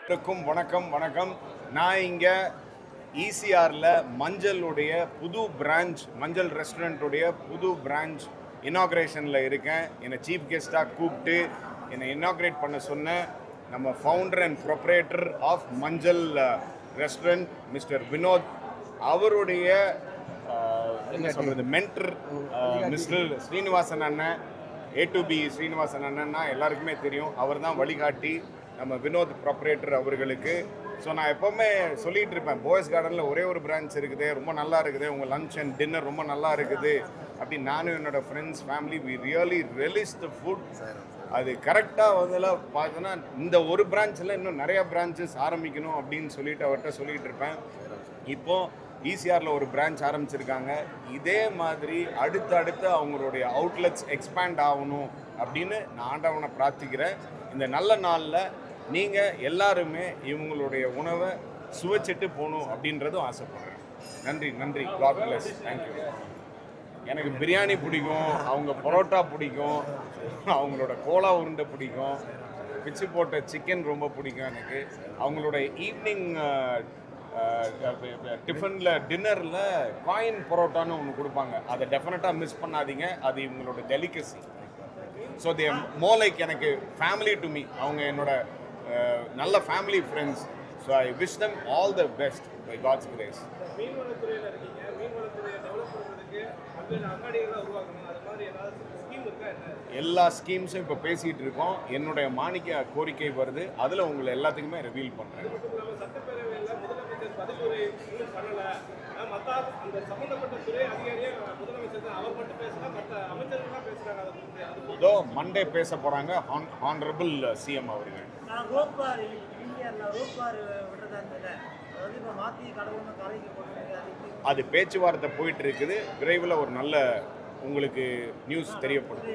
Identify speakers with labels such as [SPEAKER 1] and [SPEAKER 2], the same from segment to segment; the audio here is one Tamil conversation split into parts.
[SPEAKER 1] அனைவருக்கும் வணக்கம் வணக்கம். நான் இங்கே ஈசிஆரில் மஞ்சளுடைய புது பிரான்ச், மஞ்சள் ரெஸ்டாரண்ட்டுடைய புது பிரான்ச் இனாக்ரேஷனில் இருக்கேன். என்னை சீஃப் கெஸ்ட்டாக கூப்பிட்டு என்னை இனாக்ரேட் பண்ண சொன்ன நம்ம ஃபவுண்டர் அண்ட் ப்ரொப்ரேட்டர் ஆஃப் மஞ்சள் ரெஸ்டாரண்ட் மிஸ்டர் வினோத், அவருடைய என்ன சொல்கிறது மென்டர் மிஸ்டர் ஸ்ரீனிவாசன் அண்ணன், A2B ஸ்ரீனிவாசன் அண்ணன்னா எல்லாருக்குமே தெரியும். அவர் தான் வழிகாட்டி நம்ம வினோத் ப்ரொப்ரேட்டர் அவர்களுக்கு. ஸோ நான் எப்போவுமே சொல்லிகிட்டு இருப்பேன், போயஸ் கார்டனில் ஒரே ஒரு பிரான்ச் இருக்குது, ரொம்ப நல்லா இருக்குது, உங்கள் லன்ச் அண்ட் டின்னர் ரொம்ப நல்லா இருக்குது அப்படின்னு நானும் என்னோடய friends family we really relish the food. அது கரெக்டாக வந்தெல்லாம் பார்த்தோன்னா இந்த ஒரு பிரான்ச்சில் இன்னும் நிறையா பிரான்ச்சஸ் ஆரம்பிக்கணும் அப்படின்னு சொல்லிட்டு அவர்கிட்ட சொல்லிகிட்டு இருப்பேன். இப்போது ஈசிஆரில் ஒரு பிரான்ச் ஆரம்பிச்சிருக்காங்க. இதே மாதிரி அடுத்தடுத்து அவங்களுடைய அவுட்லெட்ஸ் எக்ஸ்பேண்ட் ஆகணும் அப்படின்னு நான் ஆண்டவனை பிரார்த்திக்கிறேன். இந்த நல்ல நாளில் நீங்கள் எல்லாருமே இவங்களுடைய உணவை சுவைச்சிட்டு போகணும் அப்படின்றதும் ஆசைப்படுறேன். நன்றி நன்றி. God bless. தேங்க்யூ. எனக்கு பிரியாணி பிடிக்கும், அவங்க பரோட்டா பிடிக்கும், அவங்களோட கோலா உருண்டை பிடிக்கும், பிச்சு போட்ட சிக்கன் ரொம்ப பிடிக்கும் எனக்கு. அவங்களோட ஈவினிங் டிஃபனில் டின்னரில் காயின் பரோட்டான்னு ஒன்று கொடுப்பாங்க, அதை டெஃபினட்டாக மிஸ் பண்ணாதீங்க. அது இவங்களோட delicacy. So they more like எனக்கு ஃபேமிலி டு மீ. அவங்க என்னோட நல்ல family friends. So I wish them all the best by God's grace.
[SPEAKER 2] மீன்வளத்துறையில் இருக்கீங்க, மீன்வளத்துறையை டெவலப் பண்ணுறதுக்கு அங்காடிகள்லாம் உருவாக்கணும், அது மாதிரி ஏதாவது ஸ்கீம் இருக்கா என்ன? எல்லா
[SPEAKER 1] ஸ்கீம்ஸும் இப்போ பேசிகிட்டு இருக்கோம். என்னுடைய மாணிக்க கோரிக்கை வருது, அதில் உங்களை எல்லாத்துக்குமே ரிவீல் பண்ணுறேன்.
[SPEAKER 2] இது மட்டும் இல்லாமல் சட்டப்பேரவையில் முதலமைச்சர் பதிலுரை இன்னும் பண்ணலை. மற்ற அந்த சம்மந்தப்பட்ட துறை அதிகாரியே முதலமைச்சர் தான், அவர் மட்டும் பேசினா மற்ற அமைச்சர்கள்லாம் பேசுகிறாங்க. அதை குறித்து
[SPEAKER 1] இதோ மண்டே பேச போகிறாங்க ஹானரபிள் சிஎம் அவர்கள். அது பேச்சுவார்த்தை போயிட்டு இருக்குது. விரைவில் ஒரு நல்ல உங்களுக்கு நியூஸ் தெரியப்படும்.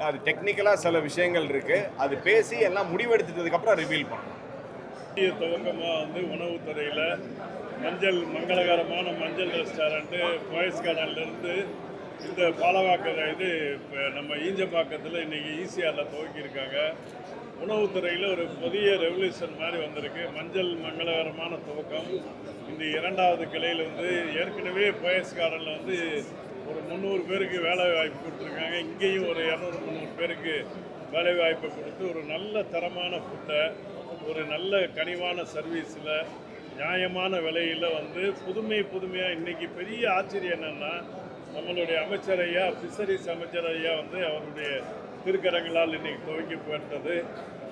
[SPEAKER 1] அது டெக்னிக்கலாக சில விஷயங்கள் இருக்குது, அது பேசி எல்லாம் முடிவெடுத்துட்டதுக்கப்புறம் ரிவீல் பண்ணணும்.
[SPEAKER 3] துவக்கமாக உணவுத்துறையில் மஞ்சள் மங்களகரமான மஞ்சள் ரெஸ்டாரண்ட்டு போயஸ் கார்டன்லேருந்து இந்த பாலவாக்க இப்போ நம்ம ஈஞ்சப்பாக்கத்தில் இன்றைக்கி ஈசிஆரில் துவக்கியிருக்காங்க. உணவுத்துறையில் ஒரு புதிய ரெவல்யூஷன் மாதிரி வந்திருக்கு. மஞ்சள் மங்களகரமான துவக்கம். இந்த இரண்டாவது கிளையில் ஏற்கனவே போயஸ் கார்டனில் ஒரு 300 பேருக்கு வேலை வாய்ப்பு கொடுத்துருக்காங்க. இங்கேயும் ஒரு 200-300 பேருக்கு வேலை வாய்ப்பை கொடுத்து ஒரு நல்ல தரமான ஃபுட்டை ஒரு நல்ல கனிவான சர்வீஸில் நியாயமான விலையில் புதுமையாக இன்றைக்கி பெரிய ஆச்சரியம் என்னென்னா, நம்மளுடைய அமைச்சர் ஐயா, ஃபிஷரிஸ் அமைச்சர் ஐயா அவருடைய திருக்கரங்களால் இன்றைக்கி துவக்கப்பட்டது.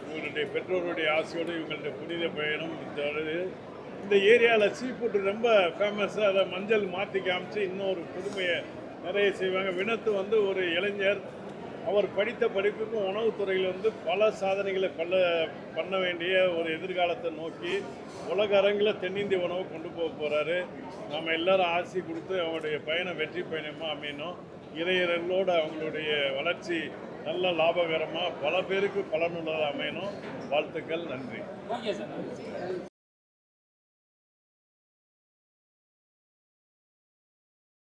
[SPEAKER 3] இவங்களுடைய பெற்றோருடைய ஆசையோடு இவங்களுடைய புனித பயணம் இந்த ஏரியாவில் சீ ஃபுட்டு ரொம்ப ஃபேமஸாக. அதை மஞ்சள் மாற்றி காமிச்சு இன்னொரு புதுமையை நிறைய செய்வாங்க. வினத்து ஒரு இளைஞர், அவர் படித்த படிப்புக்கும் உணவுத்துறையில் பல சாதனைகளை பண்ண வேண்டிய ஒரு எதிர்காலத்தை நோக்கி உலக அரங்கில் தென்னிந்திய உணவை கொண்டு போக போகிறாரு. நாம் எல்லாரும் ஆசி கொடுத்து அவங்களுடைய பயணம் வெற்றி பயணமாக அமையணும். இறையர்களோடு அவங்களுடைய வளர்ச்சி நல்ல லாபகரமாக பல பேருக்கு பலனுள்ளதாக அமையணும். வாழ்த்துக்கள். நன்றி.